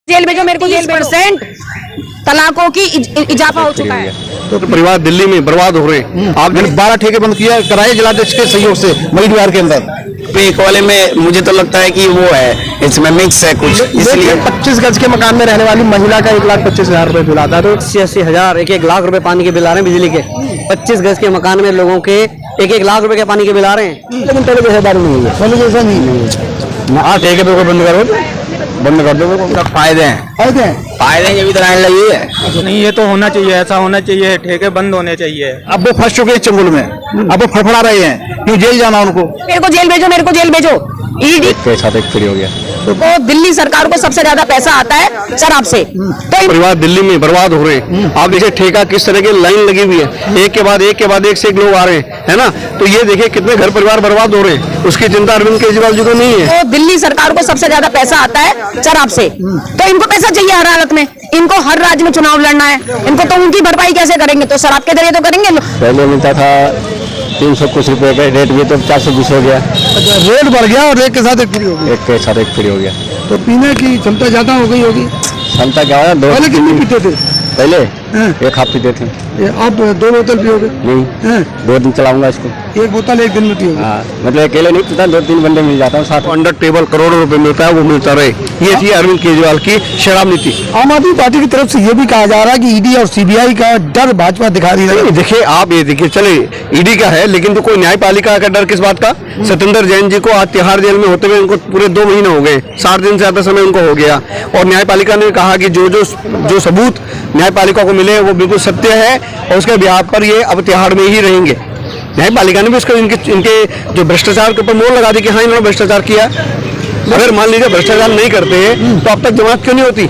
Jail भेजो मेरे को। 30% तलाकों की इजाफा हो चुका है। तो परिवार दिल्ली में बर्बाद हो रहे हैं। आपने 12 ठेके बंद किया कराए जिलाध्यक्ष के सहयोग से मई बिहार के अंदर। एक वाले में मुझे तो लगता है कि वो है, इसमें मिक्स है कुछ, इसलिए 25 गज के मकान में रहने वाली महिला का 1,25,000 रुपए बिल आता है। तो 80,000 1 लाख रुपए पानी के बिल आ रहे हैं बिजली के। 25 गज के मकान में लोगों के 1 लाख रुपए के पानी के बिल आ रहे हैं। लेकिन पहले जैसा दारू नहीं है, पहले जैसा नहीं है। हाँ ठेके पे बंद करो, बंद कर दो। फायदे हैं ये भी तो लाइन लगी है। नहीं, ये तो होना चाहिए, ऐसा होना चाहिए, ठेके बंद होने चाहिए। अब वो फंस चुके हैं चंगुल में, अब वो फड़फड़ा रहे हैं, क्यों जेल जाना उनको। मेरे को जेल भेजो, मेरे को जेल भेजो। ईडी के साथ एक फ्री हो गया। तो दिल्ली सरकार को सबसे ज्यादा पैसा आता है शराब से। तो परिवार दिल्ली में बर्बाद हो रहे हैं। आप देखिए ठेका किस तरह की लाइन लगी हुई है, एक के बाद एक से एक लोग आ रहे हैं, है ना। तो ये देखिए कितने घर परिवार बर्बाद हो रहे हैं, उसकी चिंता अरविंद केजरीवाल जी को नहीं है। तो दिल्ली सरकार को सबसे ज्यादा पैसा आता है शराब से। तो इनको पैसा चाहिए हर हालत में। इनको हर राज्य में चुनाव लड़ना है, इनको तो उनकी भरपाई कैसे करेंगे, तो शराब के जरिए तो करेंगे। पहले मिलता था 300 कुछ रुपए का रेट, भी तो 420 हो गया। रेट बढ़ गया और एक के साथ एक फ्री हो गया। एक के साथ एक फ्री हो गया। तो पीने की क्षमता ज्यादा हो गई होगी। क्षमता क्या है? पहले कितनी पीते थे? पहले 1 हाफ पीते थे। आप 2 बोतल पियोगे? नहीं, 2 दिन चलाऊंगा इसको। 1 बोतल 1 दिन में पियोगे? हाँ, मतलब अकेले नहीं पीता, 2-3 बंदे मिल जाता हूँ साथ। अंडर टेबल करोड़ों रुपए मिलता है, वो मिलता रहे। ये थी अरविंद केजरीवाल की शराब नीति। आम आदमी पार्टी की तरफ से ये भी कहा जा रहा है कि ईडी और सीबीआई का डर भाजपा दिखा रही है। देखिए आप ये देखिए, चले ईडी का है, लेकिन तो कोई न्यायपालिका का डर किस बात का। सत्येंद्र जैन जी को आज तिहाड़ जेल में होते हुए उनको पूरे 2 महीने हो गए, 60 दिन से ज्यादा समय उनको हो गया। और न्यायपालिका ने कहा कि जो सबूत न्यायपालिका को मिले वो बिल्कुल सत्य है, और उसके बिहार पर ये अब तिहाड़ में ही रहेंगे। न्यायपालिका ने भी उसको इनके जो भ्रष्टाचार के ऊपर मोहर लगा दी कि हाँ इन्होंने भ्रष्टाचार किया। अगर मान लीजिए भ्रष्टाचार नहीं करते तो अब तक जमानत क्यों नहीं होती।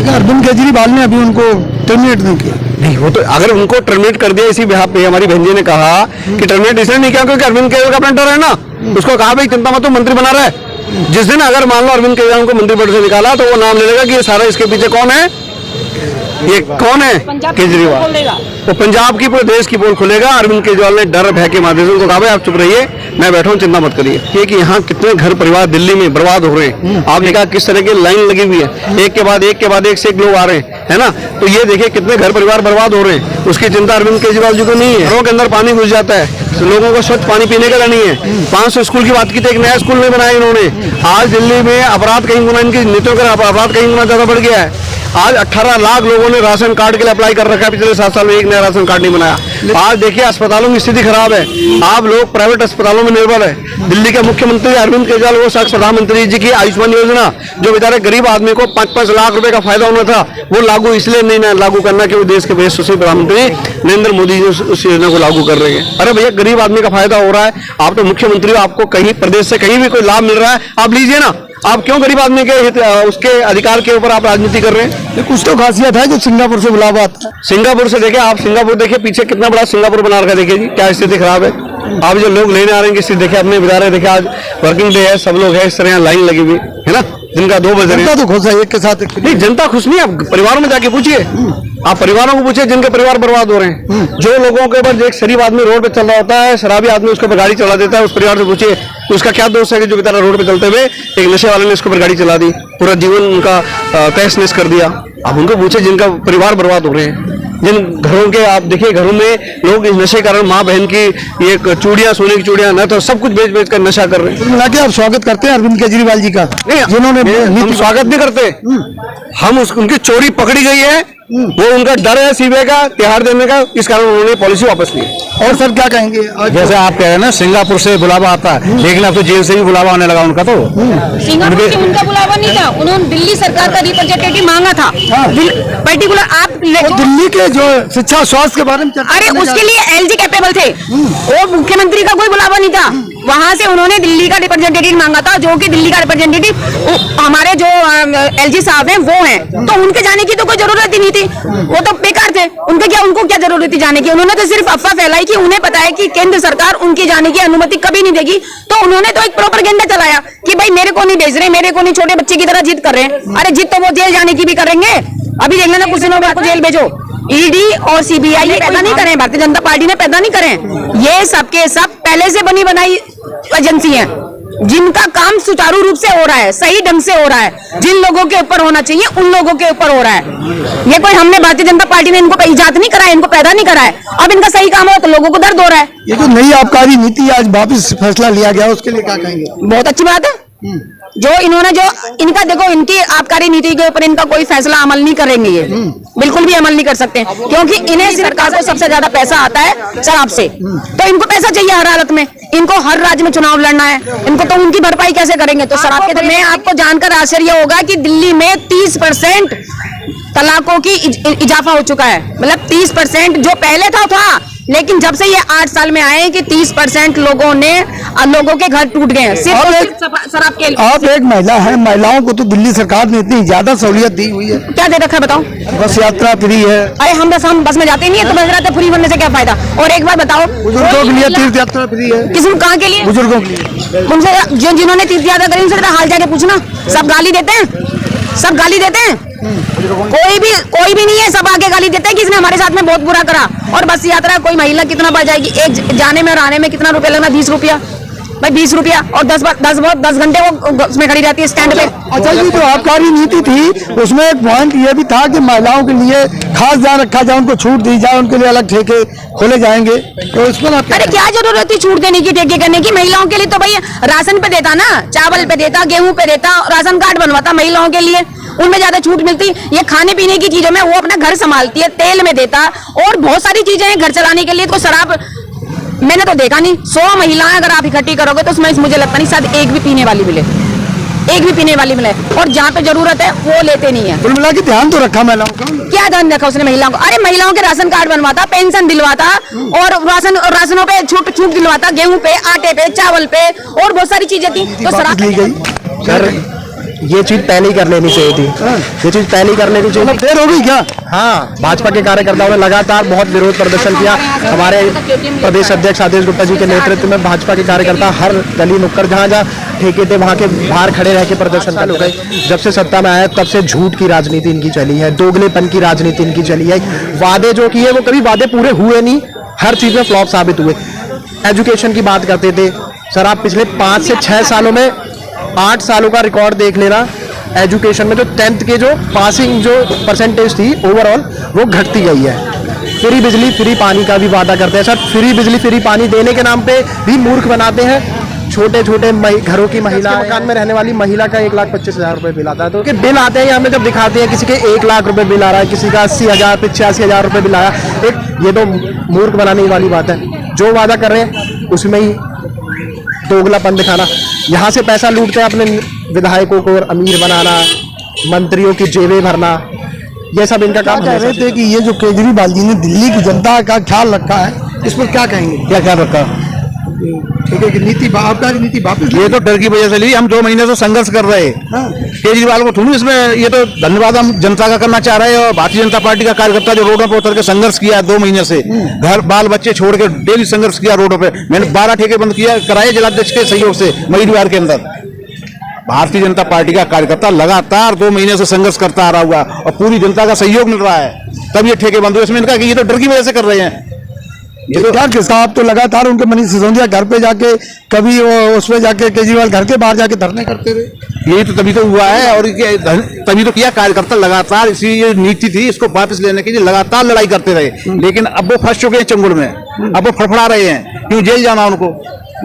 अरविंद केजरीवाल ने अभी उनको टर्मिनेट नहीं किया। नहीं, वो तो अगर उनको टर्मिनेट कर दिया, इसी बिहार पे हमारी बहन जी ने कहा कि टर्मिनेट इसलिए नहीं किया क्योंकि अरविंद केजरीवाल का अपना डर है ना। उसको कहा भाई चिंता मत, तो मंत्री बना रहा है। जिस दिन अगर मान लो अरविंद केजरीवाल को मंत्री पद से निकाला तो वो नाम ले लेगा कि ये सारा इसके पीछे कौन है, ये कौन है, केजरीवाल। तो पंजाब की पूरे देश की पोल खुलेगा। अरविंद केजरीवाल ने डर भय के माध्यम से उनको कहा भाई आप चुप रहिए, मैं बैठा हूँ, चिंता मत करिए। ये कि यहाँ कितने घर परिवार दिल्ली में बर्बाद हो रहे हैं। आपने कहा किस तरह की लाइन लगी हुई है, एक के बाद एक से एक लोग आ रहे हैं, है ना। तो ये देखिए कितने घर परिवार बर्बाद हो रहे हैं, उसकी चिंता अरविंद केजरीवाल जी को नहीं है। घरों के अंदर पानी घुस जाता है, लोगों को स्वच्छ पानी पीने का नहीं है। 500 स्कूल की बात की थी, एक नया स्कूल नहीं बनाया इन्होंने। आज दिल्ली में अपराध कहीं गुना, इनकी नीतियों का अपराध कहीं गुना ज्यादा बढ़ गया है। आज 18 लाख लोगों ने राशन कार्ड के लिए अप्लाई कर रखा है, पिछले 7 साल में एक नया राशन कार्ड नहीं बनाया। आज देखिए अस्पतालों की स्थिति खराब है, आप लोग प्राइवेट अस्पतालों में निर्भर है। दिल्ली के मुख्यमंत्री अरविंद केजरीवाल वो शख्स प्रधानमंत्री जी की आयुष्मान योजना, जो बेचारे गरीब आदमी को 5-5 लाख रुपए का फायदा होना था, वो लागू इसलिए नहीं लागू करना कि वो देश के यशस्वी प्रधानमंत्री नरेंद्र मोदी जी उस योजना को लागू कर रहे हैं। अरे भैया गरीब आदमी का फायदा हो रहा है, आप तो मुख्यमंत्री हो, आपको कहीं प्रदेश से कहीं भी कोई लाभ मिल रहा है आप लीजिए ना। आप क्यों गरीब आदमी के उसके अधिकार के ऊपर आप राजनीति कर रहे हैं। कुछ तो खासियत है जो सिंगापुर से बुलावा आता है। सिंगापुर से देखिए, आप सिंगापुर देखिए, पीछे कितना बड़ा सिंगापुर बना रखा है, देखिए जी क्या स्थिति खराब है। आप जो लोग लेने आ रहे हैं स्थिति देखिए, अपने बता रहे देखिए, आज वर्किंग डे है, सब लोग है, इस तरह लाइन लगी हुई है ना। दिन का 2 बज रहे हैं। जनता तो खुश है, एक के साथ नहीं, जनता खुश नहीं। आप परिवारों में जाके पूछिए, आप परिवारों को पूछिए जिनके परिवार बर्बाद हो रहे हैं। जो लोगों के ऊपर एक शरीफ आदमी रोड पे चल रहा होता है, शराबी आदमी उसके ऊपर गाड़ी चला देता है, उस परिवार से पूछिए तो उसका क्या दोष है कि जो बेचारा रोड पे चलते हुए एक नशे वाले ने उसके ऊपर गाड़ी चला दी, पूरा जीवन उनका तहस नहस कर दिया। आप उनको पूछे जिनका परिवार बर्बाद हो रहे हैं, जिन घरों के आप देखिए घरों में लोग इस नशे कारण माँ बहन की ये चूड़ियां, सोने की चूड़ियां न तो सब कुछ बेच कर नशा कर रहे हैं। मिला के आप स्वागत करते हैं अरविंद केजरीवाल जी का? नहीं, जिन्होंने हम स्वागत नहीं करते, हम उनकी चोरी पकड़ी गई है, वो उनका डर है सीबीआई का तिहाड़ देने का, इस कारण उन्होंने पॉलिसी वापस ली। और सर क्या कहेंगे? जैसे आप कह रहे हैं ना सिंगापुर से बुलावा आता है, लेकिन अब तो जेल से भी बुलावा आने लगा उनका। तो सिंगापुर से उनका बुलावा नहीं था, उन्होंने दिल्ली सरकार का रिप्रेजेंटेटिव मांगा था। पर्टिकुलर आप दिल्ली के जो शिक्षा स्वास्थ्य के बारे में, अरे उसके लिए एलजी कैपेबल थे, वो मुख्यमंत्री का कोई बुलावा नहीं था। वहां से उन्होंने दिल्ली का रिप्रेजेंटेटिव मांगा था, जो कि दिल्ली का रिप्रेजेंटेटिव हमारे जो एलजी साहब हैं वो हैं। तो उनके जाने की तो कोई जरूरत ही नहीं थी, वो तो बेकार थे। उनको क्या जरूरत थी जाने की। उन्होंने तो सिर्फ अफवाह फैलाई कि उन्हें पता है कि केंद्र सरकार उनकी जाने की अनुमति कभी नहीं देगी। तो उन्होंने तो एक प्रोपेगेंडा चलाया कि भाई मेरे को नहीं भेज रहे, मेरे को नहीं, छोटे बच्चे की तरह जिद कर रहे हैं। अरे जिद तो वो जेल जाने की भी करेंगे। अभी देख लेना कुछ दिनों में आपको जेल भेजो। ईडी और सीबीआई ने पैदा नहीं करें, भारतीय जनता पार्टी ने पैदा नहीं करें, ये सबके सब पहले से बनी बनाई एजेंसी है। जिनका काम सुचारू रूप से हो रहा है, सही ढंग से हो रहा है, जिन लोगों के ऊपर होना चाहिए उन लोगों के ऊपर हो रहा है। ये कोई हमने भारतीय जनता पार्टी ने इनको इजाद नहीं कराया, इनको पैदा नहीं कराया। अब इनका सही काम हो तो लोगों को दर्द हो रहा है। ये जो नई आबकारी नीति आज वापस फैसला लिया गया उसके लिए क्या कहेंगे? बहुत अच्छी बात है। जो इन्होंने जो इनका देखो, इनकी आबकारी नीति के ऊपर इनका कोई फैसला अमल नहीं करेंगे, ये बिल्कुल भी अमल नहीं कर सकते, क्योंकि इन्हें सरकार को सबसे ज्यादा पैसा आता है शराब से, तो इनको पैसा चाहिए हर हालत में। इनको हर राज्य में चुनाव लड़ना है, इनको तो उनकी भरपाई कैसे करेंगे? तो शराब के में आपको जानकर आश्चर्य होगा कि दिल्ली में 30% तलाकों की इजाफा हो चुका है। मतलब 30%, जो पहले था, लेकिन जब से ये 8 साल में आए कि 30% लोगों के घर टूट गए हैं सिर्फ शराब के लिए। आप एक महिला है, महिलाओं को तो दिल्ली सरकार ने इतनी ज्यादा सहूलियत दी हुई है। क्या दे रखा है बताओ? बस यात्रा फ्री है। अरे हम बस में जाते नहीं है, तो बस रहते फ्री बनने से क्या फायदा? और एक बार बताओ, बुजुर्गों के लिए तीर्थ यात्रा फ्री है। किस कहाँ के लिए? बुजुर्गों के लिए। उनसे जिन्होंने तीर्थ यात्रा करी उनसे हाल जाके पूछना, सब गाली देते हैं, सब गाली देते हैं। कोई भी नहीं है, सब आगे गाली देते हैं कि इसने हमारे साथ में बहुत बुरा करा। और बस यात्रा कोई महिला कितना बढ़ जाएगी? एक जाने में और आने में कितना रुपया लगना? 20 रुपया भाई, 20 रुपया, और 10 घंटे वो उसमें खड़ी रहती है स्टैंड पे। अच्छा जी, जो आबकारी नीति थी उसमें एक पॉइंट ये भी था कि महिलाओं के लिए खास ध्यान रखा जाए, उनको छूट दी जाए, उनके लिए अलग ठेके खोले जाएंगे। तो इस पर आप अरे क्या जरूरत थी छूट देने की, ठेके करने की? महिलाओं के लिए तो भाई राशन पे देता ना, चावल पे देता, गेहूं पे देता, राशन कार्ड बनवाता महिलाओं के लिए, उनमें ज्यादा छूट मिलती। ये खाने पीने की चीजों में वो अपना घर संभालती है, तेल में देता, और बहुत सारी चीजें हैं घर चलाने के लिए। तो शराब मैंने तो देखा नहीं, 100 महिलाएं अगर आप इकट्ठी करोगे तो उसमें मुझे लगता नहीं शायद एक भी पीने वाली मिले, एक भी पीने वाली मिले। और जहाँ पे जरूरत है वो लेते नहीं है। कुल मिला के ध्यान तो रखा महिलाओं का। क्या ध्यान रखा उसने महिलाओं को? अरे महिलाओं के राशन कार्ड बनवाता, पेंशन दिलवाता, और राशनों पे छूट दिलवाता, गेहूं पे, आटे पे, चावल पे, और बहुत सारी चीजें थी। तो शराब ली गई सर, ये चीज पहले ही कर लेनी चाहिए थी, ये चीज पहले ही कर लेनी चाहिए। मतलब देर हो गई क्या? हाँ, भाजपा के कार्यकर्ताओं ने लगातार बहुत विरोध प्रदर्शन किया। हमारे प्रदेश अध्यक्ष आदेश गुप्ता जी के नेतृत्व में भाजपा के कार्यकर्ता हर गली नुक्कड़ जहाँ जहाँ ठेके थे वहाँ के बाहर खड़े रह के प्रदर्शन कर गए। जब से सत्ता में आया तब से झूठ की राजनीति इनकी चली है, दोगलेपन की राजनीति इनकी चली है। वादे जो किए वो कभी वादे पूरे हुए नहीं, हर चीज में फ्लॉप साबित हुए। एजुकेशन की बात करते थे सर, आप पिछले 5 से 6 सालों में 8 सालों का रिकॉर्ड देख लेना, एजुकेशन में जो 10th के जो पासिंग जो परसेंटेज थी ओवरऑल वो घटती गई है। फ्री बिजली फ्री पानी का भी वादा करते हैं सर, फ्री बिजली फ्री पानी देने के नाम पे भी मूर्ख बनाते हैं। छोटे छोटे घरों की महिला, मकान में रहने वाली महिला का 1,25,000 रुपए बिल आता है। तो बिल आते हैं हमें जब दिखाते हैं किसी के 1 लाख रुपए बिल आ रहा है, किसी का 80,000 85,000 रुपए बिल आया। एक ये तो मूर्ख बनाने वाली बात है। जो वादा कर रहे हैं उसमें ही दोगलापन दिखाना, यहाँ से पैसा लूटते हैं अपने विधायकों को अमीर बनाना, मंत्रियों की जेबें भरना, ये सब इनका काम। कह रहे थे कि ये जो केजरीवाल जी ने दिल्ली की जनता का ख्याल रखा है, इस पर क्या कहेंगे? क्या ख्याल रखा? ठीक है कि नीति आबकारी नीति वापस? ये तो डर की वजह से ली, हम 2 महीने से संघर्ष कर रहे हैं। केजरीवाल को थोड़ी इसमें, ये तो धन्यवाद हम जनता का करना चाह रहे हैं। और भारतीय जनता पार्टी का कार्यकर्ता जो रोडों पर उतर के संघर्ष किया 2 महीने से, घर बाल बच्चे छोड़ के डेली संघर्ष किया रोडों पे। मैंने 12 ठेके बंद किया कराए जिलाध्यक्ष के सहयोग से महिवार के अंदर। भारतीय जनता पार्टी का कार्यकर्ता लगातार 2 महीने से संघर्ष करता आ रहा हुआ और पूरी जनता का सहयोग मिल रहा है, तब ये ठेके बंद हुए। इसमें इनका ये तो डर की वजह से कर रहे हैं। ये तो क्या किसका? आप तो लगातार उनके मनीष सिसोदिया घर पे जाके, कभी उस पे जाके केजरीवाल घर के बाहर जाके धरने करते रहे। यही तो तभी तो हुआ है, और तभी तो किया। कार्यकर्ता लगातार इसी ये नीति थी, इसको वापस लेने के लिए लगातार लड़ाई करते रहे। लेकिन अब वो फंस चुके हैं चंगुल में, अब वो फड़फड़ा रहे हैं। क्यों जेल जाना उनको?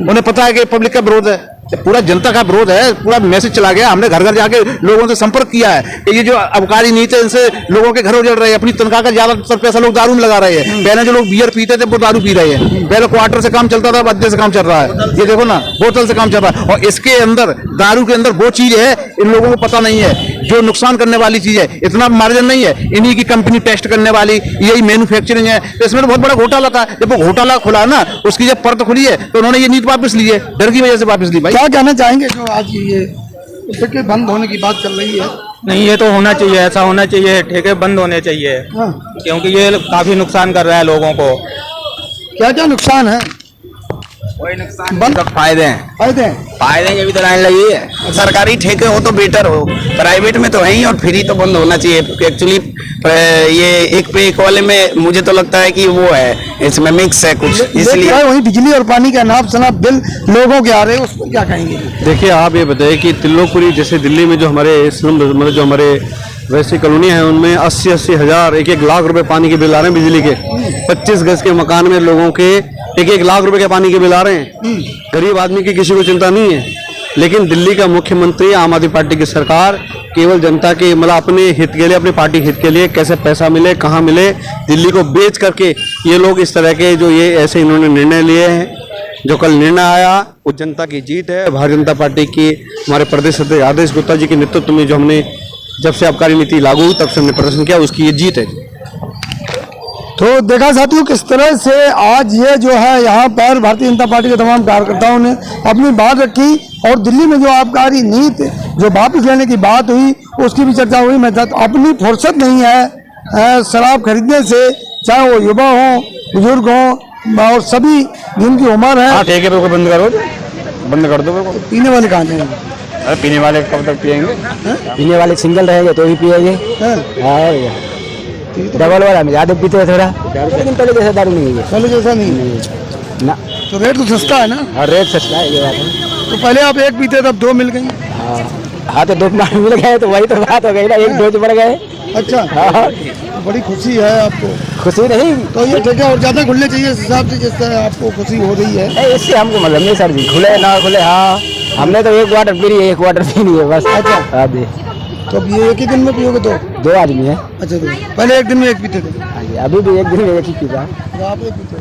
उन्हें पता है कि पब्लिक का विरोध है, पूरा जनता का विरोध है। पूरा मैसेज चला गया। हमने घर घर जाके लोगों से संपर्क किया है कि ये जो आबकारी नीति है इनसे लोगों के घर उजड़ रहे हैं। अपनी तनख्वाह का ज्यादातर पैसा लोग दारू में लगा रहे हैं। पहले जो लोग बियर पीते थे वो दारू पी रहे हैं। पहले क्वार्टर से काम चलता था, अब अड्डे से काम चल रहा है। ये देखो ना, बोतल से काम चल रहा है। और इसके अंदर दारू के अंदर वो चीज है इन लोगों को पता नहीं है, जो नुकसान करने वाली चीज है। इतना मार्जिन नहीं है, इन्हीं की कंपनी टेस्ट करने वाली, यही मैन्युफैक्चरिंग है। तो इसमें तो बहुत बड़ा घोटाला था। जब वो घोटाला खुला ना, उसकी जब परत खुली है तो उन्होंने ये नीति वापस ली है, डर की वजह से वापस ली। भाई क्या कहना चाहेंगे जो आज ये ठेके बंद होने की बात चल रही है? नहीं, ये तो होना चाहिए, ऐसा होना चाहिए, ठेके बंद होने चाहिए। क्योंकि ये काफी नुकसान कर रहा है लोगों को। क्या क्या नुकसान है? बंद फायदे हैं फायदे हैं। फायदे की भी तो लाइन लगी है। सरकारी ठेके हो तो बेटर हो, प्राइवेट में तो है ही, और फ्री तो बंद होना चाहिए एक्चुअली। ये एक पे एक वाले में मुझे तो लगता है कि वो है, इसमें मिक्स है कुछ, इसलिए। वही बिजली और पानी का नाप शनाप बिल लोगों के आ रहे हैं, उस पर क्या कहेंगे? देखिए, आप ये बताइए कि तिल्लोपुरी जैसे दिल्ली में जो हमारे मतलब जो हमारे वैसी कॉलोनी है, उनमें 80-80 हज़ार 1-1 लाख रुपए पानी के बिल आ रहे हैं बिजली के। 25 गज के मकान में लोगों के 1-1 लाख रुपए के पानी के बिल आ रहे हैं। गरीब आदमी की किसी को चिंता नहीं है, लेकिन दिल्ली का मुख्यमंत्री, आम आदमी पार्टी की सरकार केवल जनता के मतलब अपने हित के लिए, अपनी पार्टी हित के लिए कैसे पैसा मिले, कहाँ मिले, दिल्ली को बेच करके ये लोग इस तरह के जो ये ऐसे इन्होंने निर्णय लिए हैं। जो कल निर्णय आया वो जनता की जीत है। भारतीय जनता पार्टी की हमारे प्रदेश अध्यक्ष आदेश गुप्ता जी के नेतृत्व में जो हमने जब से आबकारी नीति लागू हुई तब से हमने प्रदर्शन किया, उसकी ये जीत है। तो देखा साथियों किस तरह से आज ये जो है यहाँ पर भारतीय जनता पार्टी के तमाम कार्यकर्ताओं ने अपनी बात रखी, और दिल्ली में जो आबकारी नीति जो वापस लेने की बात हुई उसकी भी चर्चा हुई। मैं अपनी फुर्सत नहीं है शराब खरीदने से, चाहे वो युवा हो, बुजुर्ग हो और सभी जिनकी उम्र है। ठेके पे बंद करो, बंद कर दो। पीने वाले कहाँ जाएंगे? अरे पीने वाले कब तक पियेंगे? पीने वाले सिंगल रहेंगे तो भी पिएंगे, डबल वाला में ज्यादा पीते हैं थोड़ा, लेकिन पहले जैसा दारू नहीं है, पहले जैसा नहीं है ना। तो रेट तो सस्ता है ना? हाँ रेट सस्ता है, ये बात है। तो पहले आप एक पीते तब 2 मिल गई। हाँ तो 2 मिल गए तो वही तो बात हो गई ना, 1 डोज बढ़ गए। अच्छा हाँ, बड़ी खुशी है आपको? खुशी नहीं तो ये ठेके और ज्यादा खुलने चाहिए इस हिसाब से, जिससे आपको खुशी हो रही है। इससे हमको मतलब नहीं सर जी, खुले ना खुले। हाँ हमने तो 1 क्वार्टर पी है, 1 क्वार्टर पीनी है बस। अच्छा हाँ जी। तो अब ये एक ही दिन में पियोगे? 2 आदमी है। अच्छा, तो पहले एक दिन में 1 पीते थे? हाँ जी, अभी भी एक दिन में 1 ही पीता। आप 1 पीते?